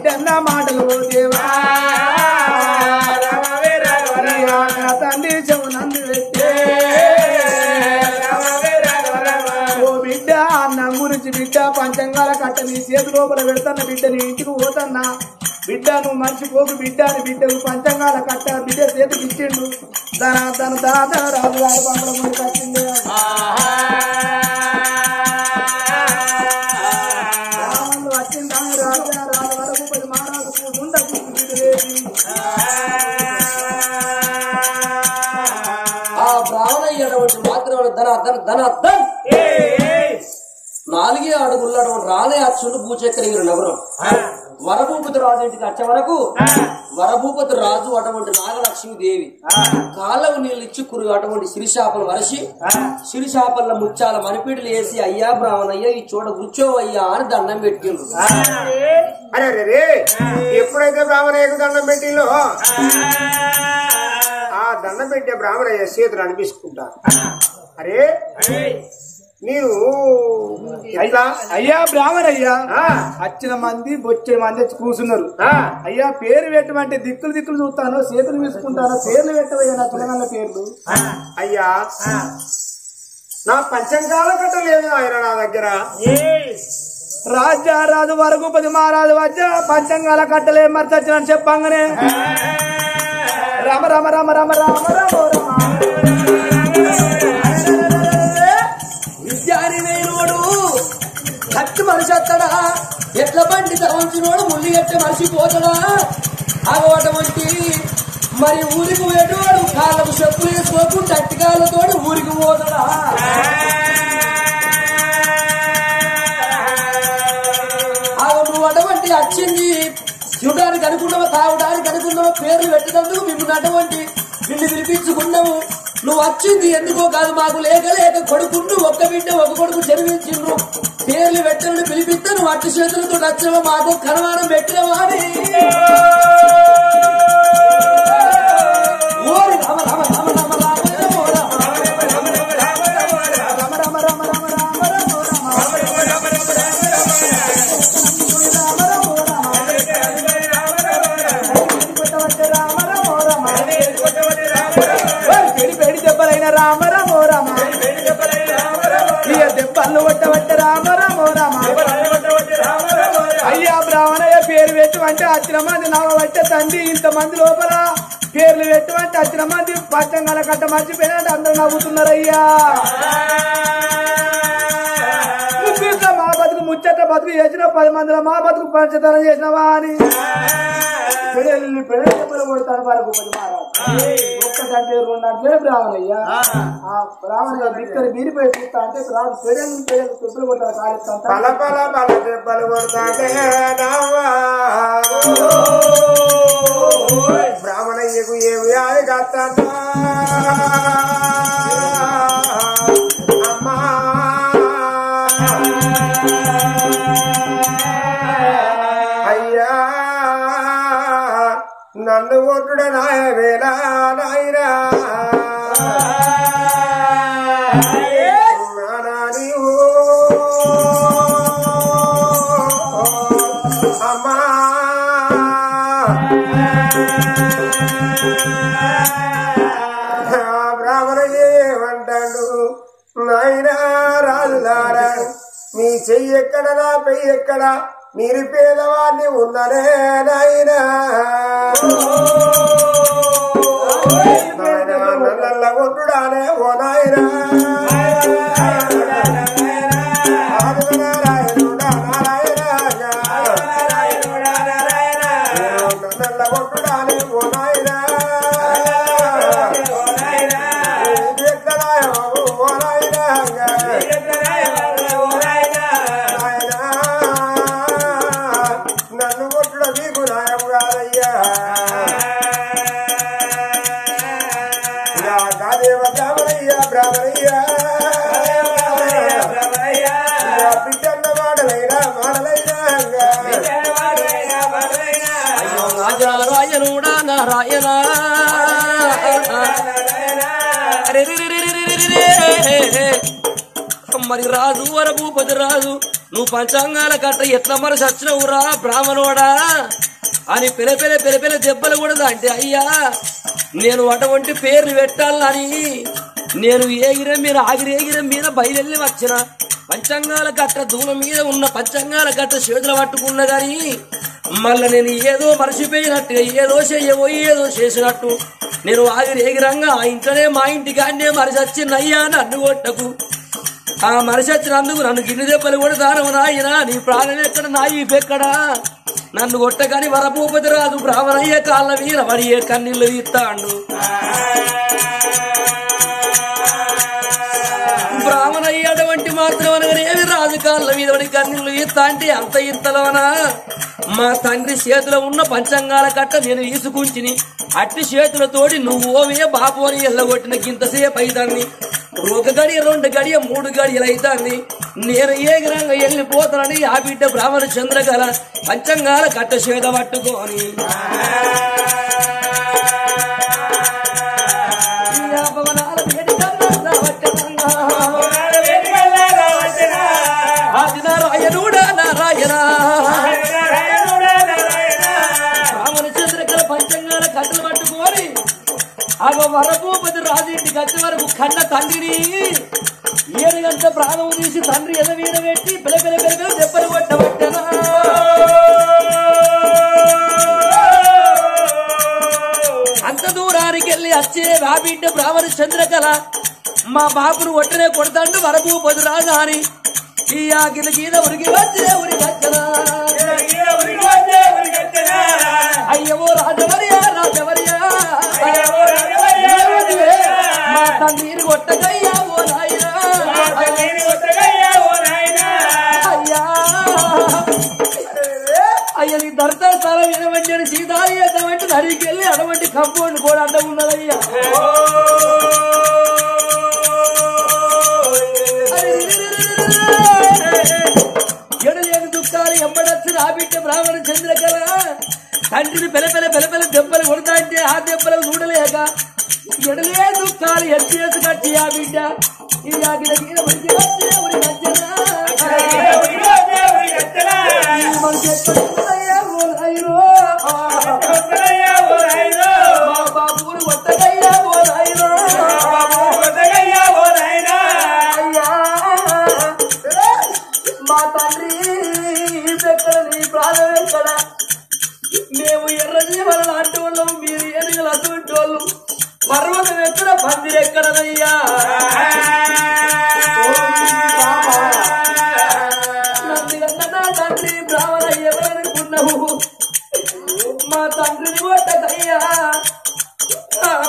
బిడ్డన్న మాటలు దేవా తండ్రి చెవునందు పెట్టే ఓ బిడ్డ అన్నం గురించి బిడ్డ పంచంగాల కట్ట నీ చేతి లోపల పెడతాన్న బిడ్డ నీ ఇంటికి పోతన్నా బిడ్డ నువ్వు మంచి పోకు బిడ్డ అని బిడ్డకు పంచంగాల కట్ట బిడ్డ చేతికి ఇచ్చిండు తన తాత రాజుగారి పంపల ముందు కట్టింది వచ్చిందా రాజా రాజు వరకు 10 మారాలు ఉండకు ఆ బ్రాహ్మణయ్యటువంటి మాత్రం ధన 4 అడుగున్నటువంటి రాలే అచ్చుండు భూచక్రగిరి నగరం వరభూపతి రాజు ఇంటికి వచ్చే వరకు వరభూపతి రాజు అటువంటి నాగలక్ష్మీదేవి కాళ్ళకు నీళ్ళు ఇచ్చి అటువంటి సిరిశాపలు వరసి సిరిశాపల ముచ్చాల మనిపీటలు వేసి అయ్యా బ్రాహ్మణయ్య ఈ చోట కూర్చోవయ్యా అని దండం పెట్టిండ్రు. అరే రే ఎప్పుడైతే బ్రాహ్మణయ్యకు దండం పెట్టిలో ఆ దండం పెట్టే బ్రాహ్మణయ్య చేతులు అనిపించుకుంటా. అరే నేను అయ్యా బ్రాహ్మణయ్యా వచ్చిన మంది బొచ్చే మంది వచ్చి కూర్చున్నారు. అయ్యా పేరు పెట్టమంటే దిక్కులు చూస్తాను చేతులు తీసుకుంటాను పేర్లు పెట్టవయ్యా నా పిల్లల పేర్లు. అయ్యా నా పంచంగాల కట్ట లేదు ఆయన నా దగ్గర. రాజా రాజు వరకు 10 మారాజు వచ్చా పంచంగాల కట్టలే మరి చచ్చినని చెప్పంగానే రామ రామ రామ రామ రామ రామ విద్యారినోడు కట్టు మనిషి వస్తాడా ఎట్ల బండి తవంచినోడు ముల్లి కట్టే మనిషి పోతాడా అటువంటి మరి ఊరికి పోయేటోడు కాళ్ళకు చెప్పులు వేసుకోకుండా అట్టికాలతో ఊరికి పోతాడా నువ్వు అటువంటి వచ్చింది చూడడానికి అనుకున్నావా తాగడానికి అనుకున్నావా పేర్లు పెట్టినందుకు మిమ్మల్ని అటువంటి నిన్ను పిలిపించుకున్నాము. నువ్వు వచ్చింది ఎందుకో కాదు మాకు లేక కొడుకుంటూ ఒక్క బిడ్డ ఒక కొడుకు జన్మించిండ్రు పేర్లు పెట్టిన పిలిపిస్తే నువ్వు అట్టి చేతులతో నచ్చినవా మాకు కనవానం పెట్టినవా అని ఓరి రామ రామ రామ రామ రామ రామో రామ దెబ్బలు కొట్టబట్ట రామ రామో రామ. అయ్యా బ్రాహ్మణయ్య పేరు పెట్టమంటే వచ్చిన మంది నవ్వబట్టే తండ్రి ఇంతమంది లోపల పేర్లు పెట్టమంటే వచ్చిన మంది పచ్చంగాల కట్ట మర్చిపోయినట్టు అందరూ నవ్వుతున్నారయ్యా. మా బతుకు ముచ్చట బతుకు చేసిన 10 మందిలో మా బతుకు పంచతనం చేసినవా అని పెళ్ళి కొడతాను వరకు 10 మారాలు ఒక్కటంటే 2 అంటే బ్రాహ్మణయ్యా. ఆ బ్రాహ్మణ బిక్కలు మీరిపోయి చూస్తా అంటే రాజు పెళ్ళి పెద్దలు కొట్టారు కాలేస్తాను దెబ్బలు కొడతా బ్రాహ్మణయ్యకు ఏ వ్యాధి కాస్తా అమ్మా అయ్యా నన్ను కొట్టుడ నాయ వేళ నాయనా అమ్మా బ్రాహ్మణయ్యేమంటాడు నాయనా రాజులారా మీ చెయ్యి ఎక్కడ నా పెయ్యి ఎక్కడ మీరు పేదవాడిని ఉన్ననే నాయనా నల్ల కొట్టుడానే ఓ నాయనా నల్ల కొట్టుడానే ఓ నాయనా నన్ను కొట్టుడ మీకు నాయం కాదయ్యా. కాదేవ బ్రాహ్మణయ్యా బ్రాహ్మణయ్యా బిడ్డన్న మాటలైనా రాయనుడా నారాయణ మరి రాజు వరభూపతి రాజు నువ్వు పంచాంగాల కట్ట ఎట్లా మరి సచ్చినవురా బ్రాహ్మణోడా అని పెల దెబ్బలు కూడా అంటే అయ్యా నేను అటువంటి పేర్లు పెట్టాలని నేను ఏగిరం మీద ఆగిరేగిరం మీద బయలుదేరి వచ్చిన పంచాంగాల కట్ట దూరం మీద ఉన్న పంచాంగాల కట్ట చేతులు పట్టుకున్నా గాని మళ్ళా నేను ఏదో మర్చిపోయినట్టుగా ఏదో చెయ్యవో ఏదో చేసినట్టు నేను ఆగిరేగిరంగా ఆ ఇంట్లోనే మా ఇంటికి అన్నే మరిచి వచ్చినయ్యా నన్ను కొట్టకు ఆ మనిషి వచ్చినందుకు నన్ను గిన్నె దెబ్బలు కూడా దానము నాయనా నీ ప్రాణం ఎక్కడ నా ఈపెక్కడా నన్ను కొట్టగాని వరభూపతి రాదు బ్రాహ్మణయ్య కాళ్ళ వీర వడియే కన్నీళ్లు తీస్తాడు బ్రాహ్మణయ్య అటువంటి మాత్రం అనగానేమి రాజు కాళ్ళ మీద వడి కన్నీళ్లు తీస్తా అంటే అంత ఇంతలోనా మా తండ్రి చేతిలో ఉన్న పంచంగాల కట్ట నేను తీసుకుంచిని అట్టి చేతులతోటి నువ్వు ఓమే బాపు అని ఎల్లగొట్టిన గింతసేపు అయితాన్ని ఒక గడియ 2 గడియ 3 గడియలు అయితాన్ని నేను ఏగిరంగా వెళ్ళిపోతానని ఆ బిడ్డ బ్రాహ్మణ చంద్రకళ పంచంగాల కట్ట చేత పట్టుకొని బ్రాహ్మణ చంద్రకళ పంచంగాల కట్టలు పట్టుకొని వరభూపతి రాజు ఇంటికి వచ్చే వరకు కన్న తండ్రిని 7 గంటల ప్రాణం తీసి తండ్రి ఎద మీద పెట్టి పిలపిల దెబ్బలు కొట్టబట్టనా అంత దూరానికి వెళ్ళి వచ్చే ఆ బిడ్డ బ్రాహ్మణ చంద్రకళ మా బాబును ఒట్టనే కొడతాడు వరభూపతి రాజు అని ఈ ఆగిల గీత ఉరికి వచ్చే ఉరికచ్చనా అయ్యవో రాజవరియా రాజవరియా మా తండ్రిని కొట్టగయ్యా ఓ నాయనా అయ్యా నీ దర్శన స్థలం ఏమంటే సీతారి ఏమంటే నడికి వెళ్ళి అటువంటి కంపౌండ్ కూడా అడ్డం ఉన్నదయ్యా ఎడలేని దుఃఖాలు ఎంబడొచ్చిన ఆ బిడ్డ బ్రాహ్మణ చంద్రకళ తండ్రిని పెల దెబ్బలు కొడతా అంటే ఆ దెబ్బలు చూడలేక ఎడలే దుఃఖాలు ఎత్తేసి కట్టి ఆ బిడ్డ ఈ ఆగిన గీత ఉరికి వచ్చే ఉరి వచ్చనా బాబుని కొట్టగయ్యా ఓ నాయనా మా తండ్రి ఎక్కడ నీ ప్రాణం ఎక్కడ మేము ఎర్ర జీవన లాంటి వాళ్ళం మీరు ఏనుగలు అటువంటి వాళ్ళు పర్వతం ఎక్కడ పందిరి ఎక్కడనయ్యా నా తండ్రి బ్రాహ్మణ ఎవరనుకున్నావు మా తండ్రిని కొట్టకయ్యా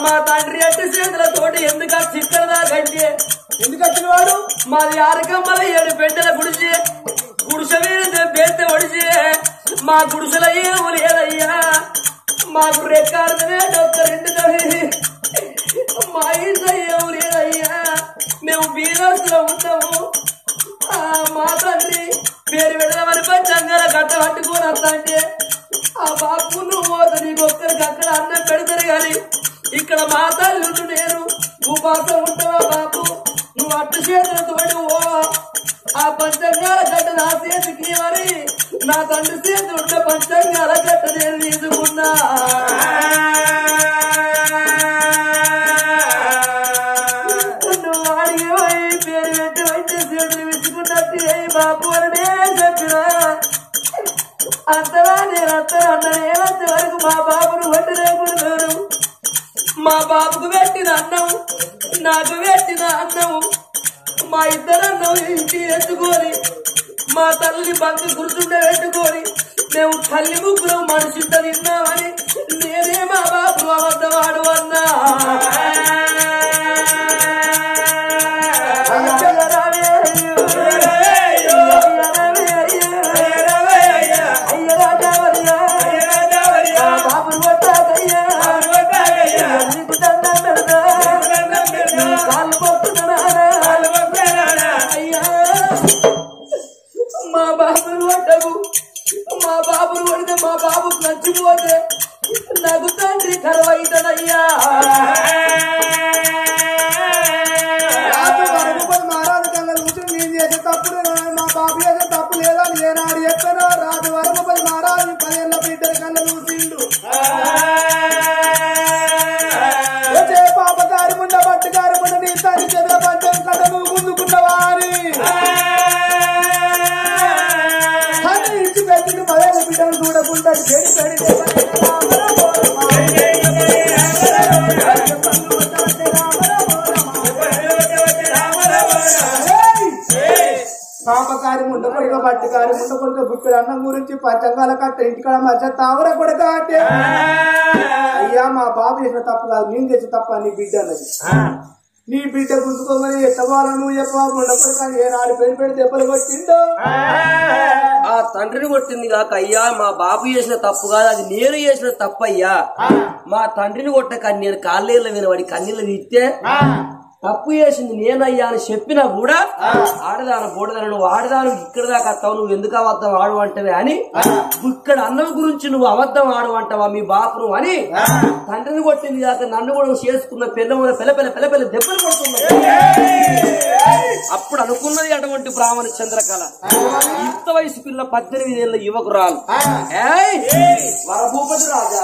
మా తండ్రి అంటే చేతులతోటి ఎందుకు చిక్కడదా కంటే ఎందుకు వచ్చిన వాడు మాది ఆరకమ్మల 7 పెంటల గుడిసే గుడిసె మీద బేత ఒడిసే మా గుడిసెల ఏమో లేదయ్యా మాకు రెక్కాడమే ఒక్క 2 తల్లి మా ఇంట్లో ఏమో లేదయ్యా మేము బీరస్లో ఉంటాము మా తండ్రి పేరు వెళ్ళమని పంచంగాల కట్ట పట్టుకొని వస్తా అంటే ఆ బాపు నువ్వు పోతా నీకు ఒక్కరికి అక్కడ అన్నం పెడతారు కానీ ఇక్కడ మా తల్లి నేను ఉపాసం ఉంటావా బాపు నువ్వు అట్టు చేతులతోటి ఓ ఆ పంచంగాల కట్ట నా చేతికి మరి నా తండ్రి చేతి ఉన్న పంచంగాల కట్ట నేను తీసుకున్నా నువ్వు అడిగి పేరు పెట్టి వచ్చే చేతులు విసుకున్నట్టు ఏ బాపు అని నేనే చెప్పినా అంతలా నేను అన్న నేనంత వరకు మా బాబును వడ్డలేకున్నాను మా బాబుకు పెట్టిన అన్నం నాకు పెట్టిన అన్నం మా ఇద్దరన్నం ఇంటి ఎత్తుకొని మా తల్లి బంకు గుర్తుండే పెట్టుకొని మేము తల్లి ముగ్గురం మనిషింత తిన్నామని నేనే మా బాబు అబద్ధవాడు అన్నా మా బాబును కొట్టకు మా బాబును కొడితే మా బాబుకు నచ్చిపోతే నాకు తండ్రి కరవైతనయ్యా మహారాజు కళ్ళ కూర్చొని నేను చేసే తప్పుడు మా బాబు చేసే తప్పు పాపకారి ముండకొడుక పట్టుకారి ముండకొడుక బుక్కుడు అన్నం గురించి పంచంగాల కట్ట ఇంటికాడ మధ్య తావర కొడుక అంటే అయ్యా మా బాబు చేసిన తప్పు కాదు నేను చేసిన తప్ప నీ బిడ్డ అన్నది నీ బిడ్డ గుంజుకోమని ఎత్తవాల నువ్వు చెప్పవా ముండకొడుక ఏనాడు పెడి దెబ్బలు కొట్టిందో ఆ తండ్రిని కొట్టింది కాక అయ్యా మా బాబు చేసిన తప్పు కాదు అది నేను చేసిన తప్పు అయ్యా మా తండ్రిని కొట్టక నేను కాళ్ళేళ్ళ విన వాడి కన్నీళ్ళు తీస్తే తప్పు చేసింది నేనయ్యా అని చెప్పినా కూడా ఆడదాను బోడదాను నువ్వు ఆడదాను ఇక్కడ దాకా వస్తావు నువ్వు ఎందుకు అబద్ధం ఆడు అంటవే అని ఇక్కడ అన్నం గురించి నువ్వు అబద్ధం ఆడు అంటావా మీ బాపు నువ్వు అని తండ్రిని కొట్టింది కాక నన్ను కూడా చేసుకున్న పెళ్ళ దెబ్బలు కొడుతున్నావు అప్పుడు అనుకున్నది అటువంటి బ్రాహ్మణ చంద్రకళ ఇంత వయసు పిల్ల 18 ఏళ్ళ యువకురాలు వరభూపతి రాజా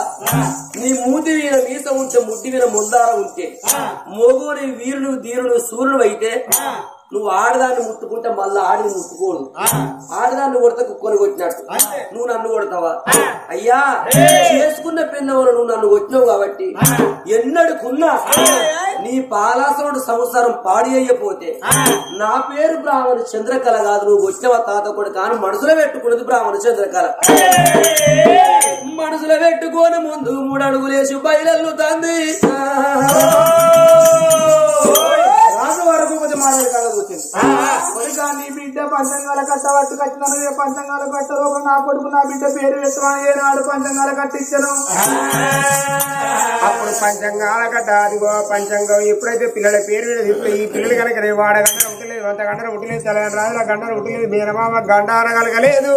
నీ మూతి వీర మీస ఉంటే ముడ్డి వీర ముందార ఉంటే మోగోని వీరుడు ధీరుడు సూర్యుడు అయితే నువ్వు ఆడదాన్ని ముట్టుకుంటే మళ్ళా ఆడిని ముట్టుకోడు ఆడదాన్ని కొడతా కుక్కని కొట్టినట్టు నువ్వు నన్ను కొడతావా అయ్యా చేసుకున్న పెన్నవరు నువ్వు నన్ను కొట్టినావు కాబట్టి ఎన్నడుకున్నా నీ పాలాసనుడు సంసారం పాడి అయ్యపోతే నా పేరు బ్రాహ్మణ చంద్రకళ కాదు నువ్వు వచ్చినవా తాత కూడా కానీ మనసులో పెట్టుకున్నది బ్రాహ్మణ చంద్రకళ మనసులో పెట్టుకొని ముందు 3 అడుగులేసి బయలుతుంది నీ బిడ్డ పంచంగాల కట్ట పట్టు కట్టినాను పంచంగాల కట్ట రూపం నా కొడుకు నా బిడ్డ పేరు పెట్టమని ఏనాడు పంచంగాల కట్టించాను అప్పుడు పంచంగాల కట్ట అదిగో పంచంగం ఎప్పుడైతే పిల్లల పేరు ఇప్పుడు ఈ పిల్లలు కనుక వాడ గంటలు ఉట్టలేదు అంత గంటలు ఉట్టలేదు తెలంగాణ రాజుల గంటలు ఉట్టలేదు మీరమామ గంట అనగలగలేదు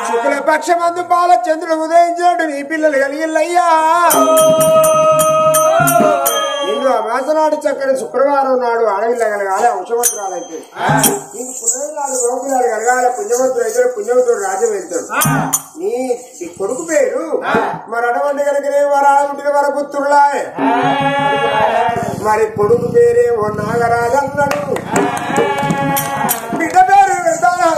శుక్ల పక్షమందు బాలచంద్రుడు ఉదయించినట్టు నీ పిల్లలు కలిగిల్లయ్యా నిన్ను అమాసనాడు చక్కని శుక్రవారం నాడు అడవిలో కలగాలి అంశవంతురాలైతే నీకు పుణ్యనాడు గోపురాలు కలగాలి పుణ్యవంతుడు అయితే పుణ్యవంతుడు రాజ్యం వెళ్తాడు నీ కొడుకు పేరు మరి అటువంటి కలిగిన వరాడుంటిన వరపుత్రులా మరి కొడుకు పేరే ఓ నాగరాజు అన్నాడు బిడ్డ పేరు వెళ్తానే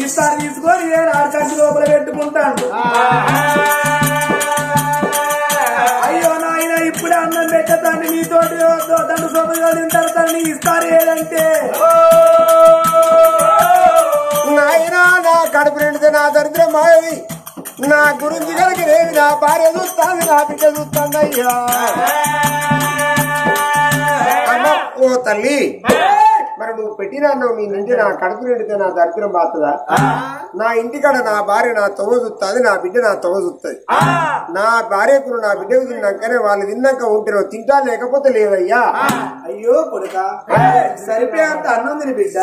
ఇస్తారు తీసుకొని ఆడకంటి లోపల పెట్టుకుంటాడు అయ్యో నాయన ఇప్పుడే అన్నం పెట్టతాను నీతోటి దండు సోపగా తింటారు తను ఇస్తారు ఏదంటే నాయన నా కడుపు నిండితే నా దరిద్రం మాయవి నా గురించి కనుక నేను నా భార్య చూస్తాను నా బిడ్డ చూస్తాను అయ్యా అమ్మ ఓ తల్లి మరి నువ్వు పెట్టినావు నీ నుండి నా కడుపు నిండితే నా దరిద్రం బాతుదా నా ఇంటికాడ నా భార్య నా తొవ్వ చూస్తుంది నా బిడ్డ నా తొవ్వ చూస్తుంది నా భార్యకు నా బిడ్డకు తిన్నాకనే వాళ్ళు తిన్నాక ఉంటే తింటా లేకపోతే లేదయ్యా అయ్యో కొడుక సరిపోయే అంత అన్నం తిని బిడ్డ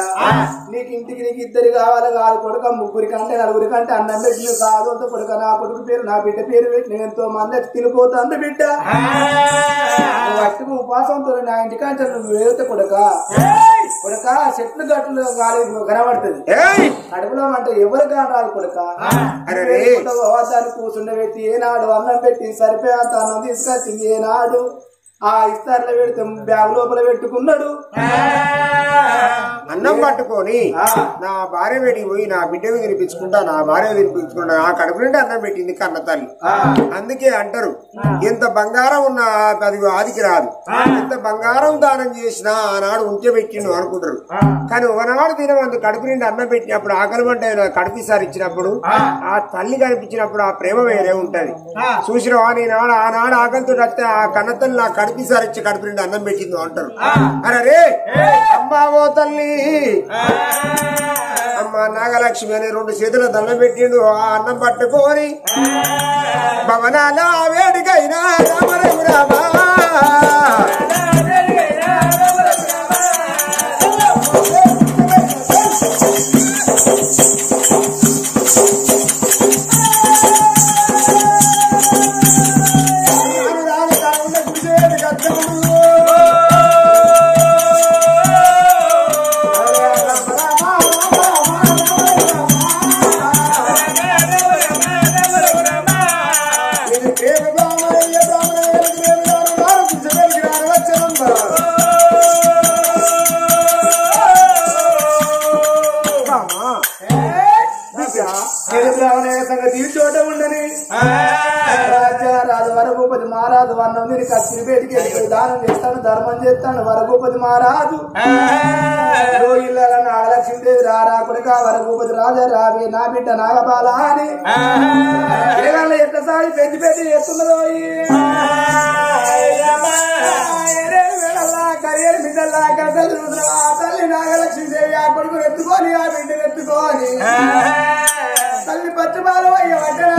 నీకు ఇంటికి నీకు 2 కావాలి కాదు కొడుక 3 కంటే 4 కంటే అన్నం పెట్టి కాదు అంత కొడుక నా కొడుకు పేరు నా బిడ్డ పేరు పెట్టి నేను ఎంతో మంది తినిపోతాను బిడ్డ అట్టుకు ఉపాసంతో నా ఇంటికంటే నువ్వు వేస్తే కొడుక చెట్లు గట్లు గాలి కనబడుతుంది కడుపులో అంటే ఎవరు కాదు కొడుక దాన్ని కూర్చుండ పెట్టి ఏనాడు అన్నం పెట్టి సరిపోయే అంత అన్నం తీసుకొచ్చింది ఏనాడు ఆ ఇస్తార్లో పెడితే బ్యాగ్ లోపల పెట్టుకున్నాడు అన్నం పట్టుకొని నా భార్య పెట్టి పోయి నా బిడ్డకు తినిపించుకుంటా నా భార్య తినిపించుకుంటా నా కడుపు నుండి అన్నం పెట్టింది కన్న తల్లి అందుకే అంటారు ఎంత బంగారం ఉన్నా అది ఆదికి రాదు ఎంత బంగారం దానం చేసినా ఆనాడు ఉంటే పెట్టిండు అనుకుంటారు కానీ ఒకనాడు తినవందు కడుపు నుండి అన్నం పెట్టినప్పుడు ఆకలి మంట కడుపుసారి ఇచ్చినప్పుడు ఆ తల్లి కనిపించినప్పుడు ఆ ప్రేమ వేరే ఉంటది చూసినవా నేనాడు ఆనాడు ఆకలితో వస్తే ఆ కన్న తల్లి నా కడుపుసారి ఇచ్చి కడుపు నుండి అన్నం పెట్టింది అంటారు అరే అమ్మా ఓ తల్లి అమ్మ నాగలక్ష్మి అని 2 చేతుల దండం పెట్టిండు ఆ అన్నం పట్టుకొని భవనాల వేడికైనా రామ రామ రావణయ్య సంగతి ఈ చోట ఉండని రాజా రాజు వరభూపతి మహారాజు అన్నం మీరు కత్తిరి పేటికి వెళ్ళి దానం చేస్తాను ధర్మం చేస్తాను వరభూపతి మహారాజు ఇళ్ళ నాగలక్ష్మీదేవి రారా కొడుక వరభూపతి రాజా రావి నా బిడ్డ నాగబాల అని ఎట్లా సాగి పెంచి పెట్టి చేస్తున్నదో కరియర్ బిడ్డల్లా కథలు తల్లి నాగలక్ష్మీదేవి ఆ కొడుకు ఎత్తుకొని ఆ బిడ్డ ఎత్తుకొని తల్లి పచ్చిబాలు అయ్య వడ్డనా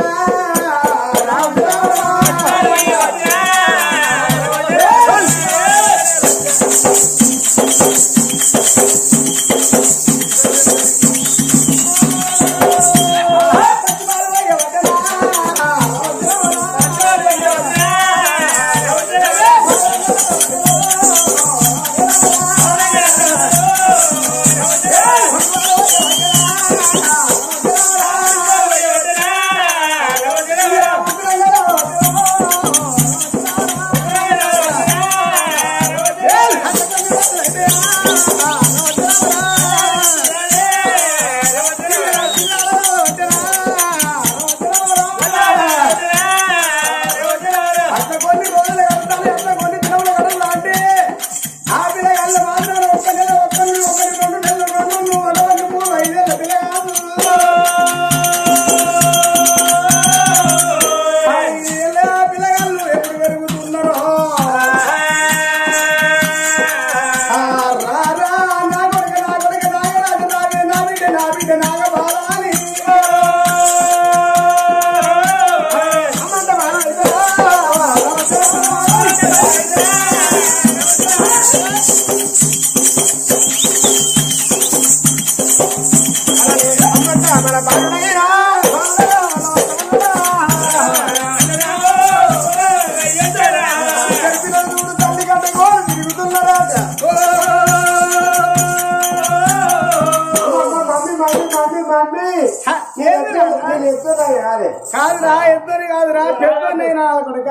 కాదురా ఇద్దరు కాదురా పెద్దనైనా కొడుక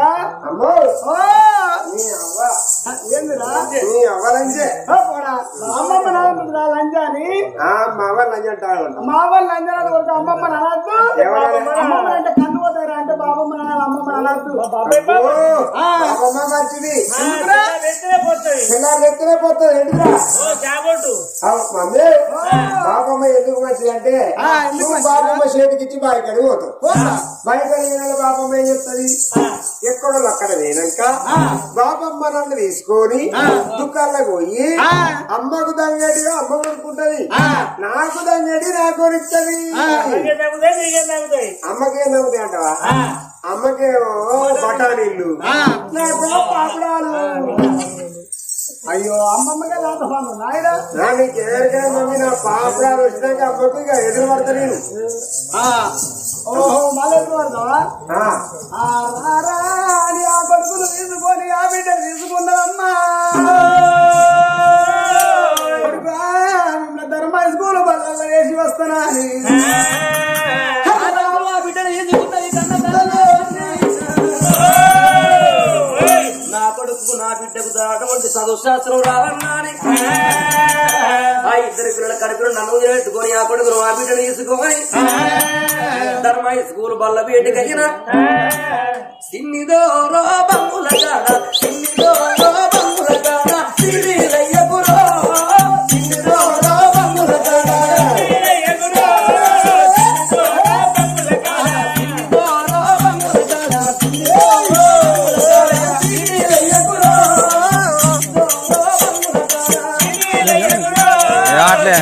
ఏందిరా అమ్మమ్మ నాలుగురా లంజాని మావల్ లంజాని కొడుకు అమ్మమ్మ అనద్దు అమ్మమ్మ అంటే కన్ను పోతారా అంటే బాబమ్మ నాన్న అమ్మమ్మ అనద్దు మంచిది ఎత్తునే పోతుంది మమ్మీ బాబమ్మ ఎందుకు మంచిది అంటే బాబమ్మ చేతికి ఇచ్చి బాయికడి పోతావు బాయికడి బాబమ్మ ఏం చెప్తుంది ఎక్కడో అక్కడ పోయినాక బాబమ్మ నన్ను తీసుకొని దుకాణంలో పోయి అమ్మకు దంగడిగా అమ్మ కొనుక్కుంటది నాకు దంగడి నాకు కొనుక్తుంది అమ్మకేం నమ్ముతాయి అంటవా అమ్మకేమో బఠానీళ్ళు నాకు పాపడాలు అయ్యో అమ్మమ్మగా లేకపోను నాయన నీకు ఎవరికైనా మమ్మీ నా పాపడాలు వచ్చినాక అమ్మకు ఇక ఎదురు పడతా నేను ఓహో మళ్ళీ ఎదురు పడతావా అని ఆ కొడుకులు తీసుకొని ఆ బిడ్డలు తీసుకున్నదమ్మా ధర్మ స్కూల్ బల్ల వేసి వస్తానా అని ఆ బిడ్డలు తీసుకున్నది నా కొడుకు నా బిడ్డకు అటువంటి చదువు శాస్త్రం రావన్నాని ఆ ఇద్దరు పిల్లల కడుపులు నన్ను పెట్టుకొని ఆ కొడుకును ఆ బిడ్డను తీసుకొని ధర్మాయి స్కూల్ బల్ల బయటకైనా సిన్నిదో బంగుల కాడ సిన్నిదో బంగుల కాడ సిరిలయ్యకురో సిన్నిదో బంగుల కాడ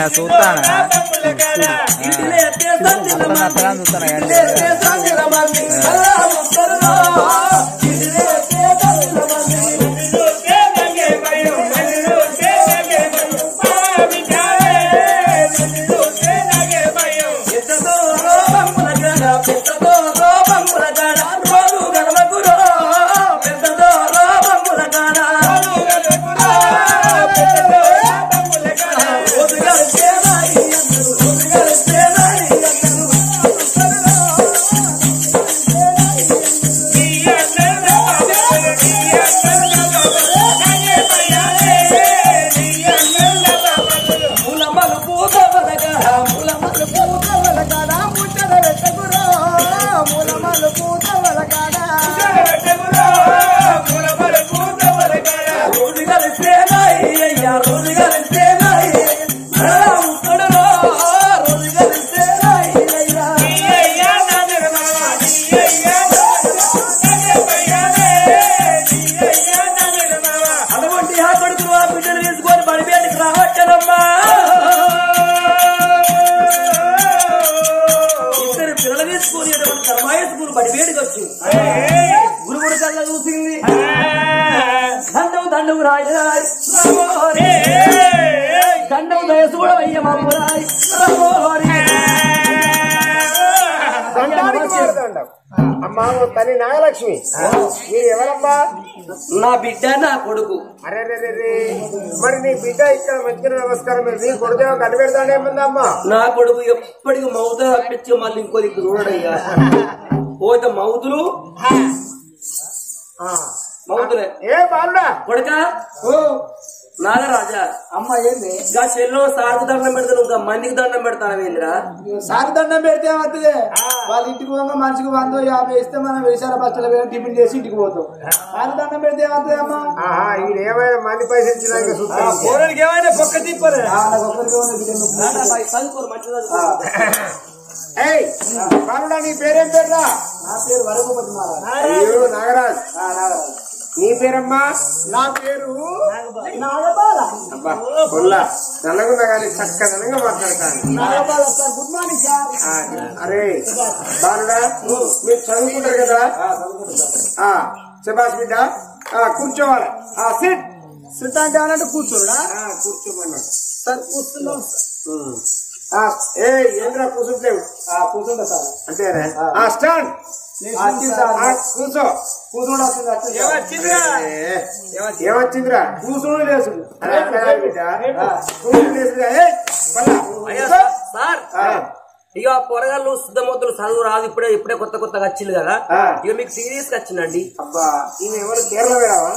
చూస్తాను Yeah. తల్లి నాగలక్ష్మి మీరు ఎవరమ్మా? నా బిడ్డ నా కొడుకు. అరే మరి నీ బిడ్డ ఇక్కడ మంచిగా నమస్కారం నీ కొడుకు కట్టు పెడతానేముందమ్మా? నా కొడుకు ఎప్పటికీ మౌత తప్పించి మళ్ళీ ఇంకో దిక్కు చూడయ్యా. పోతే మౌతులు మౌతులే. ఏ బాలుడా కొడుక నాగరాజా అమ్మ ఏంది ఇంకా చెల్లో సాగు దండం పెడతాను, ఇంకా మందికి దండం పెడతాను ఏంద్రా? సాగు దండం పెడితే ఏమవుతుంది? వాళ్ళ ఇంటికి పోగా మనిషికి 150 ఇస్తే మనం వేసాల బస్సులో వేరే టిఫిన్ చేసి ఇంటికి పోతాం. సాగు దండం పెడితే ఏమవుతుంది అమ్మా? ఈయన ఏమైనా మంది పైసలు ఇచ్చినా ఏమైనా పొక్క తిప్పలే బాలుడా నీ పేరేం పేరురా? నా పేరు వరగోపతి మహారాజ్. అయ్యో నాగరాజ్. నీ పేరమ్మా? నా పేరు నాగబాల. అబ్బా పొల్లా నల్లగున్నా కానీ చక్కదనంగా మాట్లాడతాను. Nagabala sir. Good morning sir. అరే బాలుడా మీరు చదువుకుంటారు కదా? శబాష్ బిడ్డ కూర్చోవాలి. సిట్ సిట్ అంటే అన్నట్టు కూర్చోడా? కూర్చోమన్నాడు సార్. కూర్చున్నాం. ఏ ఏంద్రా కూర్చుంటలేవు? కూర్చుంటా సార్. అంతేనా? స్టాండ్ కూర్చో. ఏమొచ్చిందిరా? కూర్చుని లేదు సార్. ఇక పొరగాళ్ళు శుద్ధమూర్తులు చదువు రాదు, ఇప్పుడే కొత్తగా వచ్చింది కదా, ఇక మీకు సీరియస్ గా వచ్చిందండి. అబ్బా ఈయన ఎవరు కేరళ వేరావా?